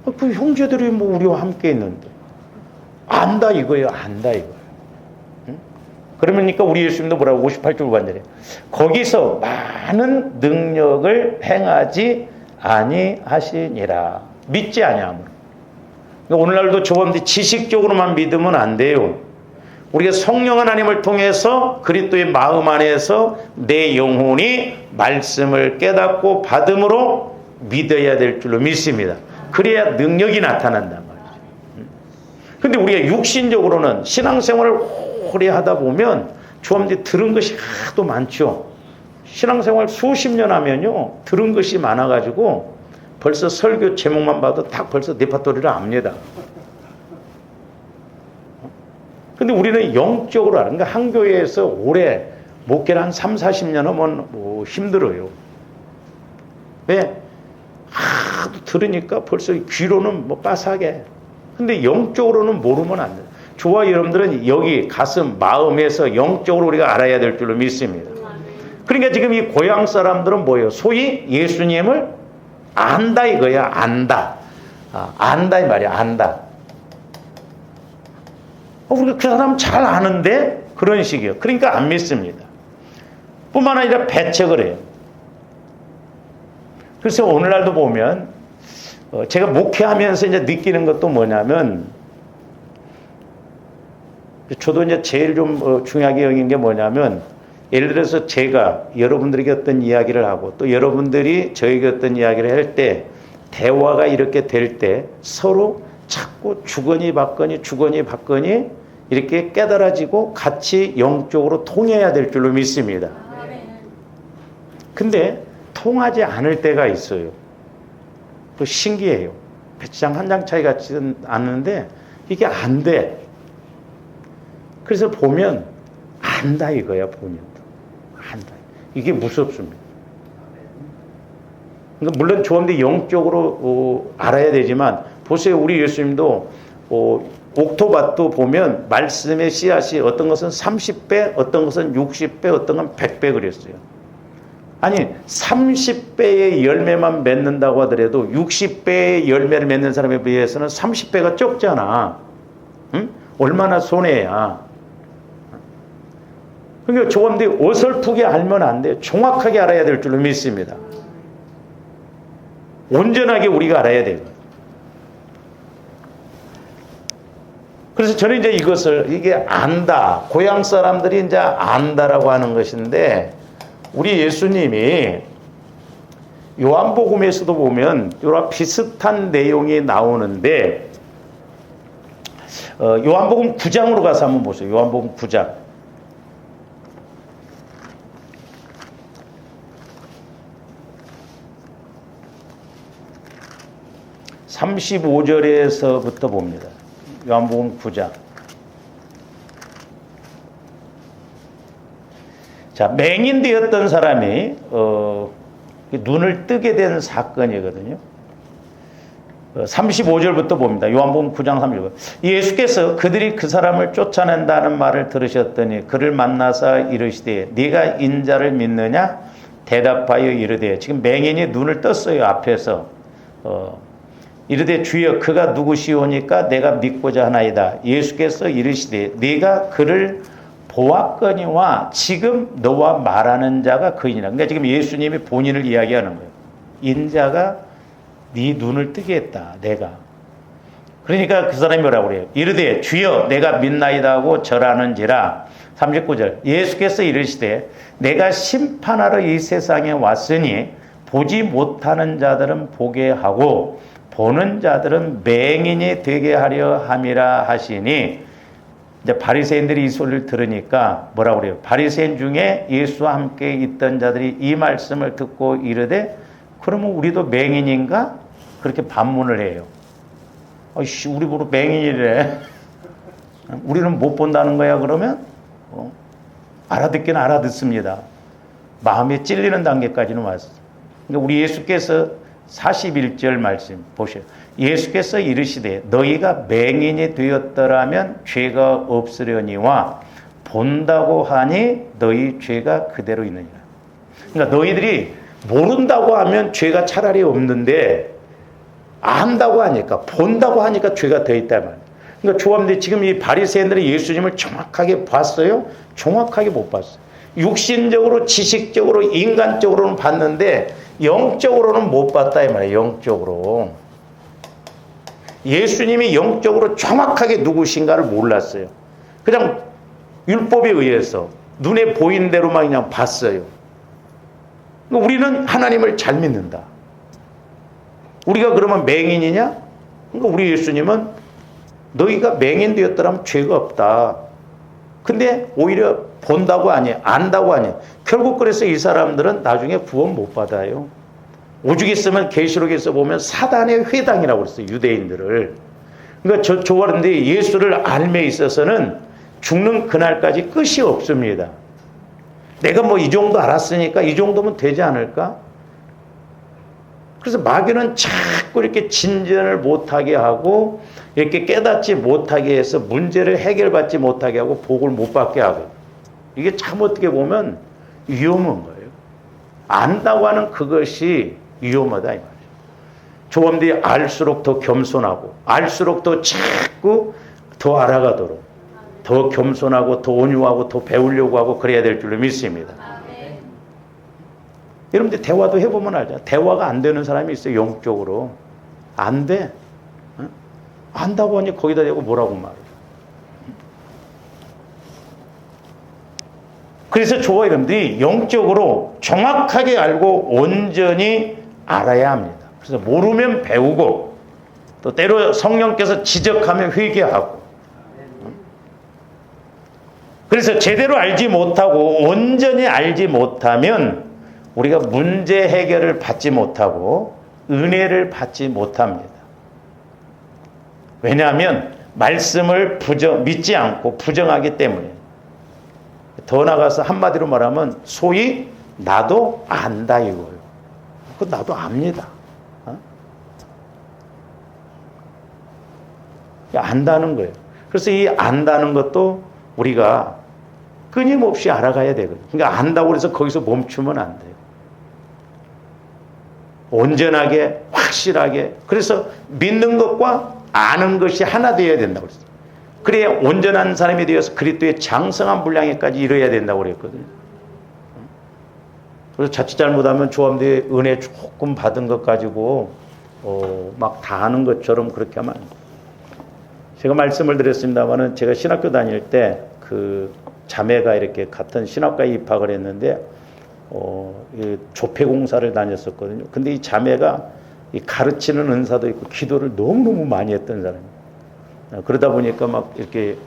Speaker 1: 그 형제들이 뭐 우리와 함께 있는데. 안다 이거예요. 안다 이거예요. 응? 그러니까 우리 예수님도 뭐라고 58절 후반절에 거기서 많은 능력을 행하지 아니하시니라. 믿지 아니함으로. 오늘날도 조금도 지식적으로만 믿으면 안 돼요. 우리가 성령 하나님을 통해서 그리스도의 마음 안에서 내 영혼이 말씀을 깨닫고 받음으로 믿어야 될 줄로 믿습니다. 그래야 능력이 나타난단 말이죠. 그런데 우리가 육신적으로는 신앙생활을 오래 하다 보면 조금도 들은 것이 하도 많죠. 신앙생활 수십 년 하면요 들은 것이 많아가지고 벌써 설교 제목만 봐도 딱 벌써 레파토리를 압니다. 근데 우리는 영적으로 알아. 그러니까 한 교회에서 오래 목회를 한 3, 40년 하면 뭐 힘들어요. 왜? 하도 들으니까 벌써 귀로는 뭐 빠삭해. 근데 영적으로는 모르면 안 돼. 저와 여러분들은 여기 가슴, 마음에서 영적으로 우리가 알아야 될 줄로 믿습니다. 그러니까 지금 이 고향 사람들은 뭐예요? 소위 예수님을 안다 이거야. 안다. 안다 이 말이야. 안다. 우리가 그 사람 잘 아는데 그런 식이에요. 그러니까 안 믿습니다. 뿐만 아니라 배척을 해요. 그래서 오늘날도 보면 제가 목회하면서 이제 느끼는 것도 뭐냐면 저도 이제 제일 좀 중요하게 여긴 게 뭐냐면 예를 들어서 제가 여러분들에게 어떤 이야기를 하고 또 여러분들이 저에게 어떤 이야기를 할 때 대화가 이렇게 될 때 서로 자꾸 주거니 받거니 이렇게 깨달아지고 같이 영적으로 통해야 될 줄로 믿습니다. 근데 통하지 않을 때가 있어요. 또 신기해요. 배지장 한 장 차이 같지는 않는데 이게 안 돼. 그래서 보면 안다 이거야. 보면 안다. 이게 무섭습니다. 그러니까 물론 좋은데 영적으로 알아야 되지만 보세요. 우리 예수님도 옥토밭도 보면 말씀의 씨앗이 어떤 것은 30배, 어떤 것은 60배, 어떤 건 100배 그랬어요. 아니 30배의 열매만 맺는다고 하더라도 60배의 열매를 맺는 사람에 비해서는 30배가 적잖아. 응? 얼마나 손해야. 그러니까 조금더 어설프게 알면 안 돼요. 정확하게 알아야 될 줄로 믿습니다. 온전하게 우리가 알아야 돼요. 그래서 저는 이제 이게 안다. 고향 사람들이 이제 안다라고 하는 것인데 우리 예수님이 요한복음에서도 보면 이런 비슷한 내용이 나오는데 요한복음 9장으로 가서 한번 보세요. 요한복음 9장. 35절에서부터 봅니다. 요한복음 9장. 자, 맹인되었던 사람이 눈을 뜨게 된 사건이거든요. 35절부터 봅니다. 요한복음 9장 30절. 예수께서 그들이 그 사람을 쫓아낸다는 말을 들으셨더니 그를 만나서 이르시되 네가 인자를 믿느냐? 대답하여 이르되, 지금 맹인이 눈을 떴어요. 앞에서 이르되 주여 그가 누구시오니까 내가 믿고자 하나이다. 예수께서 이르시되 네가 그를 보았거니와 지금 너와 말하는 자가 그이니라. 그러니까 지금 예수님이 본인을 이야기하는 거예요. 인자가 네 눈을 뜨게 했다. 내가. 그러니까 그 사람이 뭐라고 그래요? 이르되 주여 내가 믿나이다 하고 절하는지라. 39절. 예수께서 이르시되 내가 심판하러 이 세상에 왔으니 보지 못하는 자들은 보게 하고 보는 자들은 맹인이 되게 하려 함이라 하시니. 이제 바리새인들이 이 소리를 들으니까 뭐라고 그래요? 바리새인 중에 예수와 함께 있던 자들이 이 말씀을 듣고 이르되 그러면 우리도 맹인인가? 그렇게 반문을 해요. 아이씨, 우리 보러 맹인이래. 우리는 못 본다는 거야, 그러면? 알아듣기는 알아듣습니다. 마음에 찔리는 단계까지는 왔어요. 그러니까 우리 예수께서 41절 말씀 보세요. 예수께서 이르시되 너희가 맹인이 되었더라면 죄가 없으려니와 본다고 하니 너희 죄가 그대로 있느니라. 그러니까 너희들이 모른다고 하면 죄가 차라리 없는데 안다고 하니까, 본다고 하니까 죄가 더 있단 말이에요. 그러니까 조합원들이 지금 이 바리새인들이 예수님을 정확하게 봤어요? 정확하게 못 봤어요. 육신적으로, 지식적으로, 인간적으로는 봤는데 영적으로는 못 봤다 이 말이에요. 영적으로. 예수님이 영적으로 정확하게 누구신가를 몰랐어요. 그냥 율법에 의해서 눈에 보이는 대로만 그냥 봤어요. 그러니까 우리는 하나님을 잘 믿는다. 우리가 그러면 맹인이냐? 그러니까 우리 예수님은 너희가 맹인 되었더라면 죄가 없다. 근데 오히려 본다고 하니, 안다고 하니. 결국 그래서 이 사람들은 나중에 구원 못 받아요. 오죽 있으면 계시록에서 보면 사단의 회당이라고 그랬어요. 유대인들을. 그러니까 저하는데 예수를 알매 있어서는 죽는 그날까지 끝이 없습니다. 내가 뭐 이 정도 알았으니까 이 정도면 되지 않을까? 그래서 마귀는 자꾸 이렇게 진전을 못하게 하고 이렇게 깨닫지 못하게 해서 문제를 해결받지 못하게 하고 복을 못 받게 하고, 이게 참 어떻게 보면 위험한 거예요. 안다고 하는 그것이 위험하다 이 말이에요. 조범들이 알수록 더 겸손하고 알수록 더 자꾸 더 알아가도록 더 겸손하고 더 온유하고 더 배우려고 하고 그래야 될 줄로 믿습니다. 여러분들 대화도 해보면 알죠. 대화가 안 되는 사람이 있어요. 영적으로 안 돼. 안다고 하니 거기다 대고 뭐라고 말해. 그래서 저와 여러분들이 영적으로 정확하게 알고 온전히 알아야 합니다. 그래서 모르면 배우고 또 때로 성령께서 지적하면 회개하고. 그래서 제대로 알지 못하고 온전히 알지 못하면 우리가 문제 해결을 받지 못하고 은혜를 받지 못합니다. 왜냐하면 말씀을 믿지 않고 부정하기 때문에. 더 나가서 한마디로 말하면 소위 나도 안다 이거예요. 그 나도 압니다. 안다는 거예요. 그래서 이 안다는 것도 우리가 끊임없이 알아가야 되거든요. 그러니까 안다고 해서 거기서 멈추면 안 돼요. 온전하게 확실하게. 그래서 믿는 것과 아는 것이 하나 되어야 된다고 그랬어요. 그래야 온전한 사람이 되어서 그리스도의 장성한 분량에까지 이뤄야 된다고 그랬거든요. 그래서 자칫 잘못하면 조합대에 은혜 조금 받은 것 가지고 막 다 아는 것처럼 그렇게 하면 안 돼요. 제가 말씀을 드렸습니다만은 제가 신학교 다닐 때 그 자매가 이렇게 같은 신학과에 입학을 했는데 조폐공사를 다녔었거든요. 근데 이 자매가 이 가르치는 은사도 있고 기도를 너무너무 많이 했던 사람이에요. 그러다 보니까 막 이렇게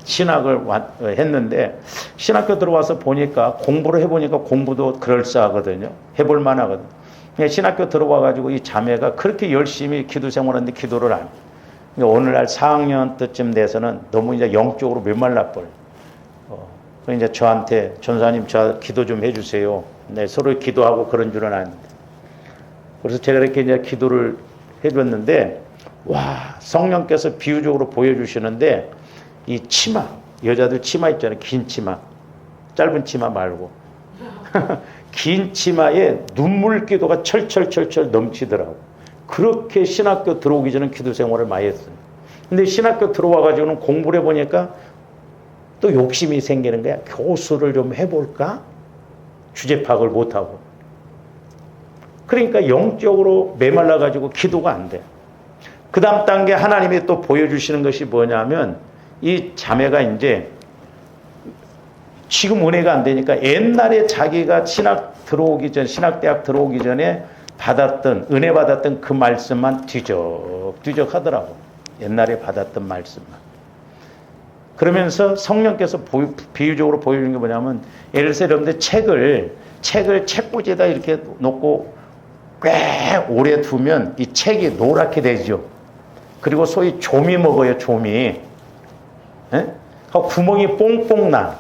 Speaker 1: 신학을 했는데 신학교 들어와서 보니까 공부를 해보니까 공부도 그럴싸하거든요. 해볼 만하거든요. 신학교 들어와가지고 이 자매가 그렇게 열심히 기도 생활하는데 기도를 안 해요. 오늘날 4학년 때쯤 돼서는 너무 이제 영적으로 메말라버려. 그래서 이제 저한테 전사님 저 기도 좀 해주세요. 네, 서로 기도하고 그런 줄은 아는데. 그래서 제가 이렇게 이제 기도를 해줬는데, 와, 성령께서 비유적으로 보여주시는데, 이 치마, 여자들 치마 있잖아요. 긴 치마. 짧은 치마 말고. 긴 치마에 눈물기도가 철철철철 넘치더라고. 그렇게 신학교 들어오기 전에 기도 생활을 많이 했어요. 근데 신학교 들어와가지고는 공부를 해보니까 또 욕심이 생기는 거야. 교수를 좀 해볼까? 주제 파악을 못하고. 그러니까 영적으로 메말라가지고 기도가 안 돼. 그 다음 단계 하나님이 또 보여주시는 것이 뭐냐면 이 자매가 이제 지금 은혜가 안 되니까 옛날에 자기가 신학대학 들어오기 전에 은혜 받았던 그 말씀만 뒤적뒤적 하더라고. 옛날에 받았던 말씀만. 그러면서 성령께서 비유적으로 보여주는 게 뭐냐면, 예를 들어서 여러분들 책을 책꽂이에다 이렇게 놓고 꽤 오래 두면 이 책이 노랗게 되죠. 그리고 소위 조미 먹어요, 조미. 예? 구멍이 뽕뽕 나.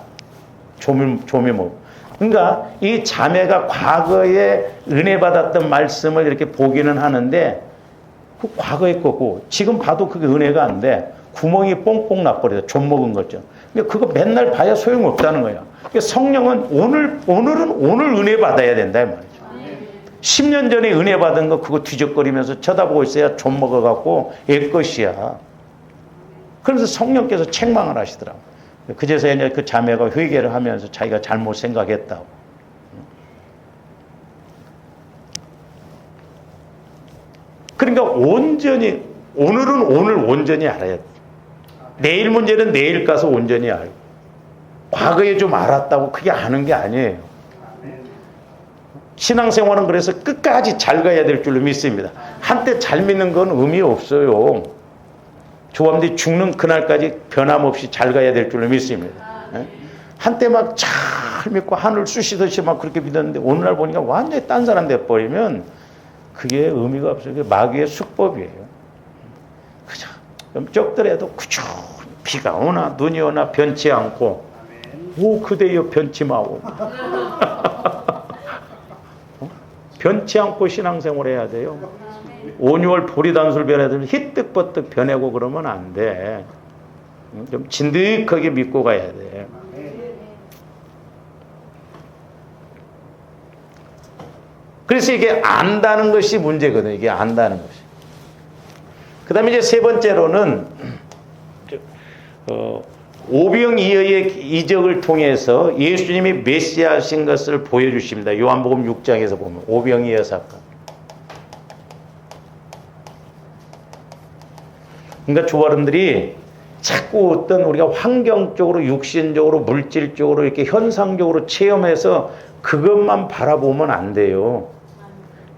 Speaker 1: 조미 먹어. 그러니까 이 자매가 과거에 은혜 받았던 말씀을 이렇게 보기는 하는데, 그 과거의 거고, 지금 봐도 그게 은혜가 안 돼. 구멍이 뽕뽕 나버려요. 좀 먹은 거죠. 그러니까 그거 맨날 봐야 소용없다는 거예요. 그러니까 성령은 오늘은 오늘 은혜 받아야 된다, 이 말이죠. 10년 전에 은혜 받은 거 그거 뒤적거리면서 쳐다보고 있어야 좀 먹어갖고 애 것이야. 그래서 성령께서 책망을 하시더라고요. 그제서 이제 그 자매가 회개를 하면서 자기가 잘못 생각했다고. 그러니까 온전히, 오늘은 오늘 온전히 알아야 돼. 내일 문제는 내일 가서 온전히 알고. 과거에 좀 알았다고 그게 아는 게 아니에요. 신앙생활은 그래서 끝까지 잘 가야 될 줄로 믿습니다. 한때 잘 믿는 건 의미 없어요. 조함들이 죽는 그날까지 변함없이 잘 가야 될 줄로 믿습니다. 한때 막 잘 믿고 하늘 쑤시듯이 막 그렇게 믿었는데 오늘날 보니까 완전히 딴 사람 돼버리면 그게 의미가 없어요. 그게 마귀의 수법이에요. 그죠? 좀 적더라도 그죠? 비가 오나 눈이 오나 변치 않고, 오 그대여 변치 마오. 변치 않고 신앙생활 해야 돼요. 5, 6월 보리단술 변해야 되면 희뜩버뜩 변하고 그러면 안 돼. 좀 진득하게 믿고 가야 돼. 그래서 이게 안다는 것이 문제거든요. 이게 안다는 것이. 그 다음에 이제 세 번째로는, 오병이어의 이적을 통해서 예수님이 메시아신 것을 보여주십니다. 요한복음 6장에서 보면 오병이어 사건. 그러니까 조아름들이 자꾸 어떤 우리가 환경적으로, 육신적으로, 물질적으로 이렇게 현상적으로 체험해서 그것만 바라보면 안 돼요.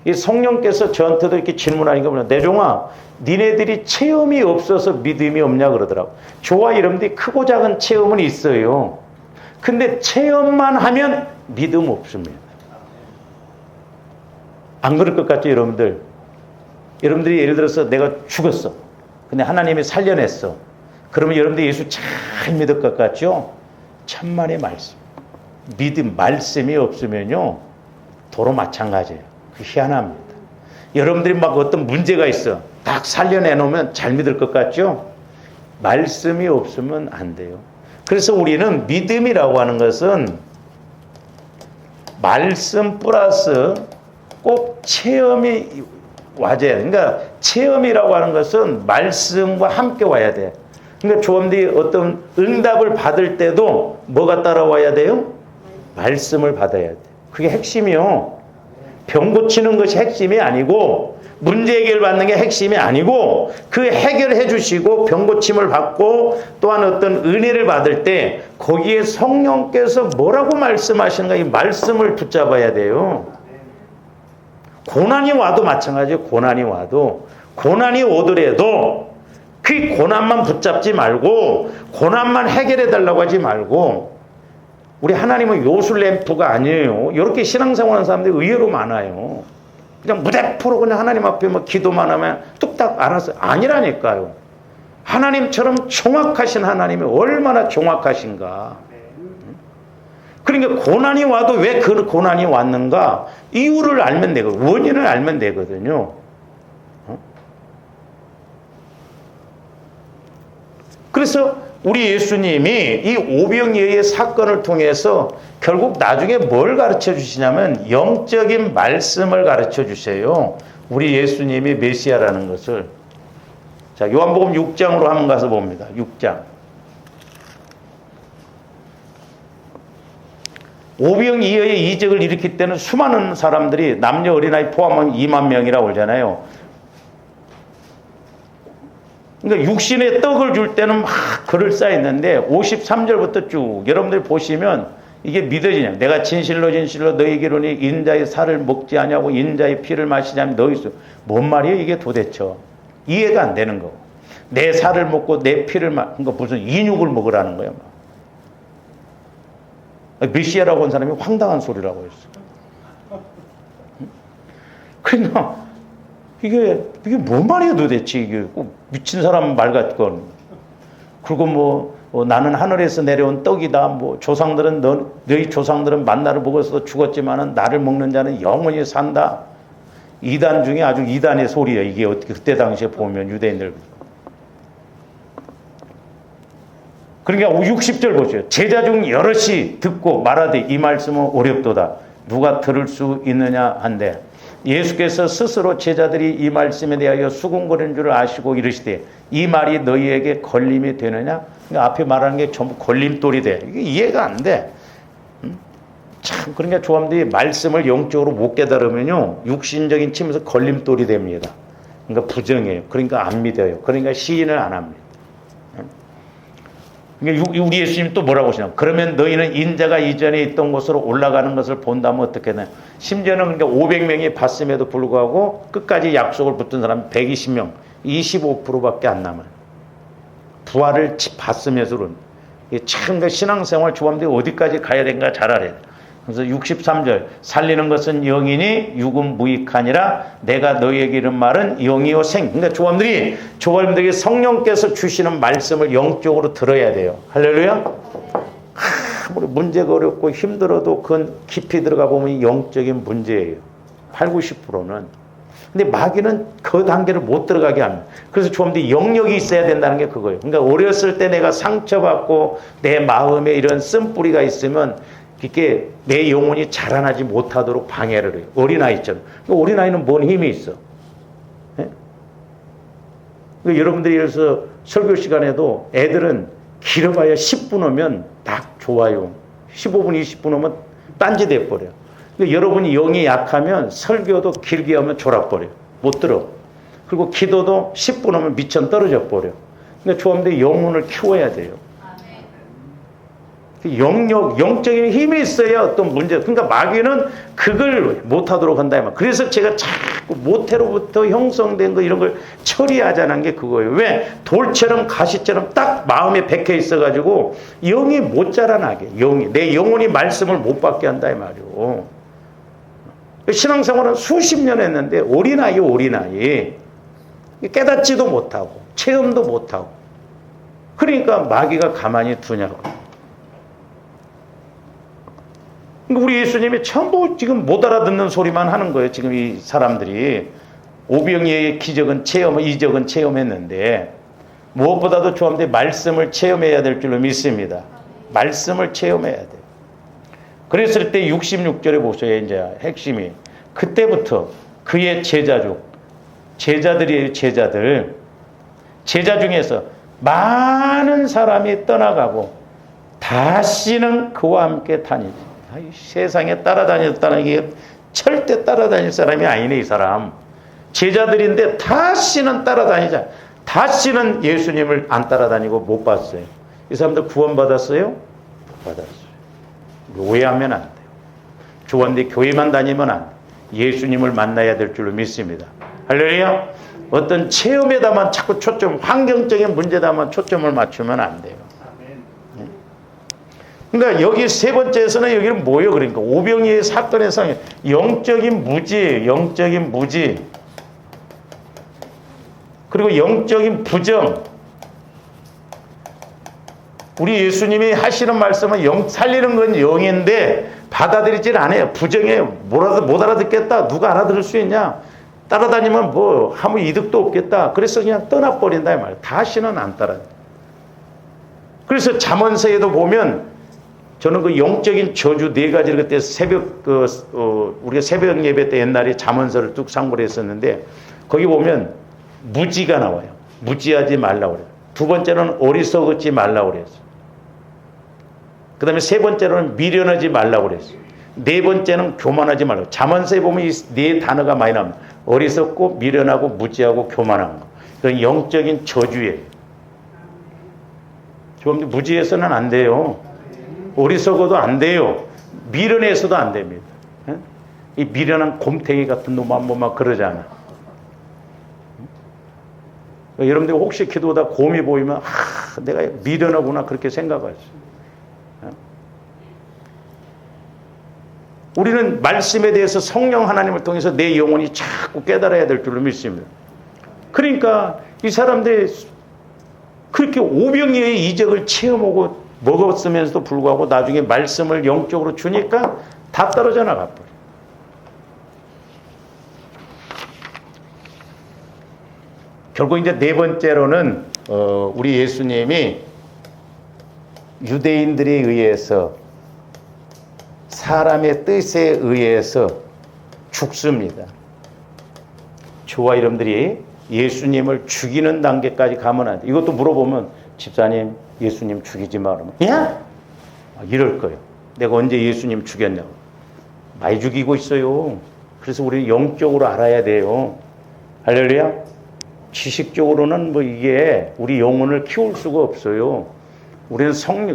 Speaker 1: 이 성령께서 저한테도 이렇게 질문하는 게 뭐냐. 내종아, 니네들이 체험이 없어서 믿음이 없냐 그러더라고. 저와 여러분들이 크고 작은 체험은 있어요. 근데 체험만 하면 믿음 없습니다. 안 그럴 것 같죠, 여러분들? 여러분들이 예를 들어서 내가 죽었어. 근데 하나님이 살려냈어. 그러면 여러분들이 예수 잘 믿을 것 같죠? 천만의 말씀. 믿음, 말씀이 없으면요, 도로 마찬가지예요. 그 희한합니다. 여러분들이 막 어떤 문제가 있어. 딱 살려내놓으면 잘 믿을 것 같죠? 말씀이 없으면 안 돼요. 그래서 우리는 믿음이라고 하는 것은 말씀 플러스 꼭 체험이 와야 돼. 그러니까 체험이라고 하는 것은 말씀과 함께 와야 돼. 그러니까 조언들이 어떤 응답을 받을 때도 뭐가 따라와야 돼요? 말씀을 받아야 돼. 그게 핵심이요. 병 고치는 것이 핵심이 아니고, 문제 해결 받는 게 핵심이 아니고, 그 해결해 주시고 병 고침을 받고 또한 어떤 은혜를 받을 때 거기에 성령께서 뭐라고 말씀하시는가, 이 말씀을 붙잡아야 돼요. 고난이 와도 마찬가지예요. 고난이 오더라도 그 고난만 붙잡지 말고, 고난만 해결해 달라고 하지 말고, 우리 하나님은 요술램프가 아니에요. 이렇게 신앙생활하는 사람들이 의외로 많아요. 그냥 무대포로 그냥 하나님 앞에 뭐 기도만 하면 뚝딱 알아서 아니라니까요. 하나님처럼 정확하신 하나님이 얼마나 정확하신가. 그러니까 고난이 와도 왜 그 고난이 왔는가 이유를 알면 되거든요. 원인을 알면 되거든요. 그래서 우리 예수님이 이 오병이어의 사건을 통해서 결국 나중에 뭘 가르쳐 주시냐면 영적인 말씀을 가르쳐 주세요. 우리 예수님이 메시아라는 것을. 자, 요한복음 6장으로 한번 가서 봅니다. 6장. 오병이어의 이적을 일으킬 때는 수많은 사람들이 남녀 어린아이 포함하면 2만 명이라고 그러잖아요. 그러니까 육신의 떡을 줄 때는 막 그럴싸했는데 53절부터 쭉 여러분들 보시면 이게 믿어지냐. 내가 진실로 너희에게 이르노니 인자의 살을 먹지 아니하고 인자의 피를 마시지 않으면 너희 뭔 말이에요 이게 도대체. 이해가 안 되는 거고. 내 살을 먹고 내 피를 그러니까 무슨 인육을 먹으라는 거야. 메시아라고 한 사람이 황당한 소리라고 했어. 그러니까 이게 뭔 말이야 도대체. 이게 꼭 미친 사람 말 같건. 그리고 뭐 나는 하늘에서 내려온 떡이다. 뭐 조상들은 너희 조상들은 만나를 먹어서 죽었지만은 나를 먹는 자는 영원히 산다. 이단 중에 아주 이단의 소리야. 이게 어떻게 그때 당시에 보면 유대인들. 그러니까 60절 보세요. 제자 중 여럿이 듣고 말하되 이 말씀은 어렵도다. 누가 들을 수 있느냐 한데 예수께서 스스로 제자들이 이 말씀에 대하여 수군거리는 줄 아시고 이르시되 이 말이 너희에게 걸림이 되느냐? 그러니까 앞에 말하는 게 전부 걸림돌이 돼. 이게 이해가 안 돼. 참 그러니까 조함들이 말씀을 영적으로 못 깨달으면요 육신적인 측면에서 걸림돌이 됩니다. 그러니까 부정해요. 그러니까 안 믿어요. 그러니까 시인을 안 합니다. 그러니까 우리 예수님 또 뭐라고 하시냐? 그러면 너희는 인자가 이전에 있던 곳으로 올라가는 것을 본다면 어떻게 되나요? 심지어는 그러니까 500명이 봤음에도 불구하고 끝까지 약속을 붙든 사람이 120명, 25%밖에 안 남아요. 부활을 봤으면서는 참 신앙생활 조함들이 어디까지 가야 되는가 잘 알아야 돼. 그래서 63절 살리는 것은 영이니 육은 무익하니라 내가 너희에게 이른 말은 영이요 생. 그러니까 조함들에게 성령께서 주시는 말씀을 영적으로 들어야 돼요. 할렐루야. 문제가 어렵고 힘들어도 그건 깊이 들어가 보면 영적인 문제예요. 80~90%는. 근데 마귀는 그 단계를 못 들어가게 합니다. 그래서 조함들이 영역이 있어야 된다는 게 그거예요. 그러니까 어렸을 때 내가 상처받고 내 마음에 이런 쓴뿌리가 있으면 이렇게 내 영혼이 자라나지 못하도록 방해를 해요. 어린아이처럼. 그러니까 어린아이는 뭔 힘이 있어? 네? 그러니까 여러분들이 그래서 설교 시간에도 애들은 길어봐야 10분 오면 딱 좋아요. 15분, 20분 오면 딴짓해 버려요. 그러니까 여러분이 영이 약하면 설교도 길게 하면 졸아버려요. 못 들어. 그리고 기도도 10분 오면 미천 떨어져 버려요. 그러니까 조함들이 영혼을 키워야 돼요. 영적인 힘이 있어야 어떤 문제. 그러니까 마귀는 그걸 못하도록 한다. 그래서 제가 자꾸 모태로부터 형성된 거 이런 걸 처리하자는 게 그거예요. 왜? 돌처럼 가시처럼 딱 마음에 박혀 있어가지고 영이 못 자라나게. 내 영혼이 말씀을 못 받게 한다 이 말이요. 신앙생활은 수십 년 했는데 어린아이. 깨닫지도 못하고 체험도 못하고. 그러니까 마귀가 가만히 두냐고. 우리 예수님이 전부 지금 못 알아듣는 소리만 하는 거예요. 지금 이 사람들이. 오병이어의 이적은 체험했는데 무엇보다도 조함들이 말씀을 체험해야 될 줄로 믿습니다. 말씀을 체험해야 돼요. 그랬을 때 66절에 보세요. 이제 핵심이. 그때부터 그의 제자들이에요. 제자 중에서 많은 사람이 떠나가고 다시는 그와 함께 다니지. 세상에 따라다녔다는 게 절대 따라다닐 사람이 아니네 이 사람. 제자들인데 다시는 따라다니자. 다시는 예수님을 안 따라다니고 못 봤어요. 이 사람들 구원받았어요? 못 받았어요. 오해하면 안 돼요. 조원대 교회만 다니면 안 돼요. 예수님을 만나야 될 줄로 믿습니다. 할렐루야. 어떤 체험에다만 자꾸 환경적인 문제다만 초점을 맞추면 안 돼요. 그러니까 여기 세 번째에서는 여기는 뭐예요? 그러니까 오병이의 사건에서 영적인 무지예요. 영적인 무지. 그리고 영적인 부정. 우리 예수님이 하시는 말씀은 살리는 건 영인데 받아들이질 않아요. 부정해요. 못 알아듣겠다. 누가 알아들을 수 있냐? 따라다니면 뭐 아무 이득도 없겠다. 그래서 그냥 떠나버린다 이 말이에요. 다시는 안 따라요. 그래서 잠언서에도 보면 저는 그 영적인 저주 네 가지를 그때 우리가 새벽 예배 때 옛날에 잠언서를 뚝 상고를 했었는데 거기 보면 무지가 나와요. 무지하지 말라고 그래요. 두 번째는 어리석지 말라고 그랬어요. 그 다음에 세 번째로는 미련하지 말라고 그랬어요. 네 번째는 교만하지 말라고. 잠언서에 보면 이 네 단어가 많이 나옵니다. 어리석고 미련하고 무지하고 교만한 거. 그건 영적인 저주예요. 좀 무지해서는 안 돼요. 어리석어도 안 돼요. 미련해서도 안 됩니다. 이 미련한 곰탱이 같은 놈 한 번만 그러잖아. 여러분들 혹시 기도하다 곰이 보이면 내가 미련하구나 그렇게 생각하죠. 우리는 말씀에 대해서 성령 하나님을 통해서 내 영혼이 자꾸 깨달아야 될 줄로 믿습니다. 그러니까 이 사람들이 그렇게 오병이어의 이적을 체험하고 먹었으면서도 불구하고 나중에 말씀을 영적으로 주니까 다 떨어져 나가버려. 결국 이제 네 번째로는 우리 예수님이 유대인들에 의해서 사람의 뜻에 의해서 죽습니다. 저와 여러분들이 예수님을 죽이는 단계까지 가면 안 돼. 이것도 물어보면 집사님 예수님 죽이지 마 그러면 야? 이럴 거예요. 내가 언제 예수님 죽였냐고. 많이 죽이고 있어요. 그래서 우리 영적으로 알아야 돼요. 할렐루야. 지식적으로는 뭐 이게 우리 영혼을 키울 수가 없어요. 우리는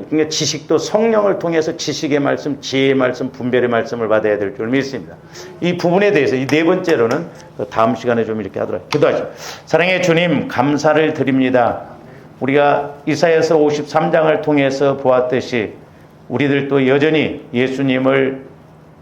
Speaker 1: 그러니까 지식도 성령을 통해서 지식의 말씀, 지혜의 말씀, 분별의 말씀을 받아야 될 줄 믿습니다. 이 부분에 대해서 이 네 번째로는 다음 시간에 좀 이렇게 하도록 기도하죠. 사랑의 주님 감사를 드립니다. 우리가 이사야서 53장을 통해서 보았듯이 우리들도 여전히 예수님을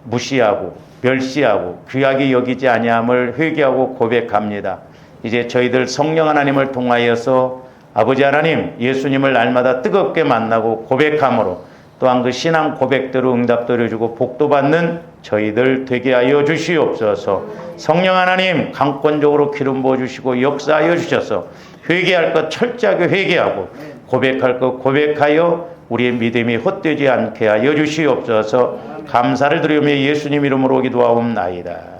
Speaker 1: 무시하고 멸시하고 귀하게 여기지 아니함을 회개하고 고백합니다. 이제 저희들 성령 하나님을 통하여서 아버지 하나님 예수님을 날마다 뜨겁게 만나고 고백함으로 또한 그 신앙 고백대로 응답도 해주고 복도 받는 저희들 되게 하여 주시옵소서. 성령 하나님 강권적으로 기름 부어주시고 역사하여 주셔서 회개할 것 철저하게 회개하고 고백할 것 고백하여 우리의 믿음이 헛되지 않게 하여 주시옵소서. 감사를 드리며 예수님 이름으로 기도하옵나이다.